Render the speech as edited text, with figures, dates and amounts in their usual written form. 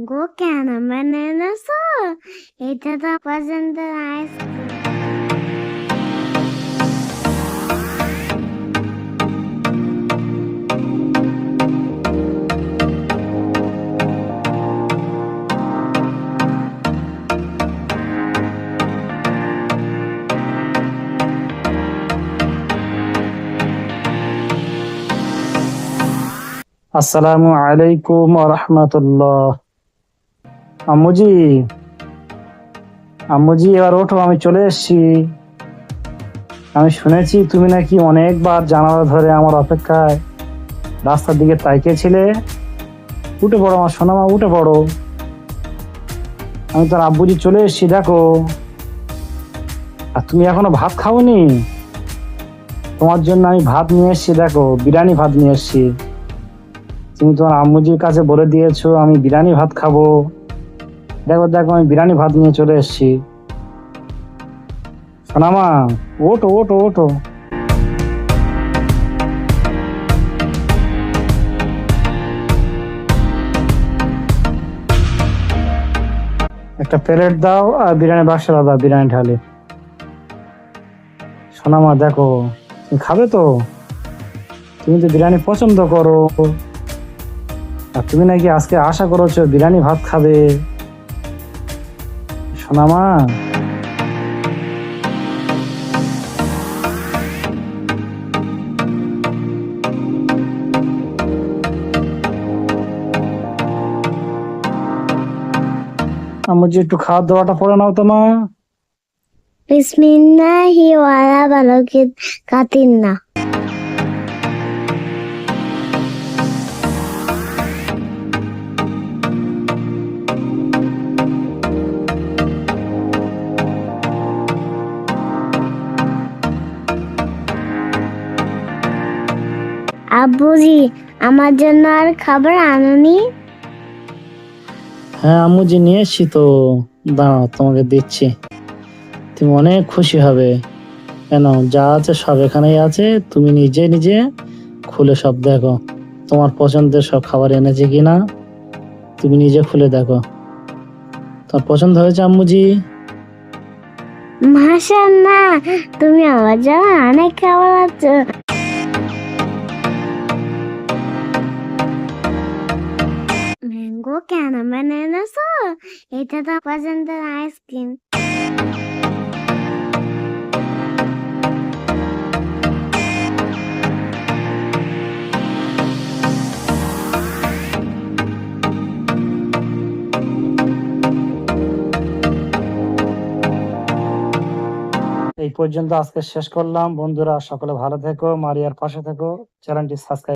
Mango কেন মানে না স্যার, এটা তো পছন্দের আইসক্রিম। আসসালামু আলাইকুম রহমতুল্লাহ। আম্মুজি, আম্মুজি এবার ওঠো, আমি চলে এসেছি। আমি শুনেছি তুমি নাকি অনেকবার জানালা ধরে আমার অপেক্ষায় রাস্তার দিকে তাকিয়েছিলে। উঠে পড়ো আমার সোনামা, উঠে পড়ো। আমি তোর আব্বুজি চলে এসেছি, দেখো। আর তুমি এখনো ভাত খাওনি? তোমার জন্য আমি ভাত নিয়ে এসেছি, দেখো, বিরিয়ানি ভাত নিয়ে এসেছি। তুমি তোমার আম্মুজির কাছে বলে দিয়েছো আমি বিরিয়ানি ভাত খাবো। দেখো দেখো, আমি বিরিয়ানি ভাত নিয়ে চলে এসেছি। সোনামা, ওঠো ওঠো ওঠো। একটা প্লেট দাও আর বিরিয়ানি বাক্স দাও, বিরিয়ানি ঢালে। সোনামা দেখো, তুমি খাবে তো? তুমি তো বিরিয়ানি পছন্দ করো, আর তুমি নাকি আজকে আশা করেছো বিরিয়ানি ভাত খাবে। সোনামা, আমার যে একটু খাওয়া দাওয়াটা পরে নাও তো মা। বিসমিল্লাহি ওয়ালা বারাকাত কাতিনা। আব্বুজি, আমার জন্য আর খাবার আনোনি? হ্যাঁ আম্মুজি, নিয়ে এসছি তো, দাঁড়াও তোমাকে দিচ্ছি। তুমি অনেক খুশি হবে। কেন, যা আছে সব এখানেই আছে, তুমি নিজে নিজে খুলে সব দেখো তোমার পছন্দের সব খাবার এনেছে কিনা। তুমি নিজে খুলে দেখো, তোমার পছন্দ হয়েছে আম্মুজি? মাশাআল্লাহ, তুমি আমার জন্য অনেক খাবার আছে। ম্যাঙ্গো কেন মানে না স্যার, এটা তো পছন্দের আইসক্রিম। এই পর্যন্ত আজকে শেষ করলাম। বন্ধুরা সকলে ভালো থেকো, মারিয়ার পাশে থেকো, চ্যানেলটি সাবস্ক্রাইব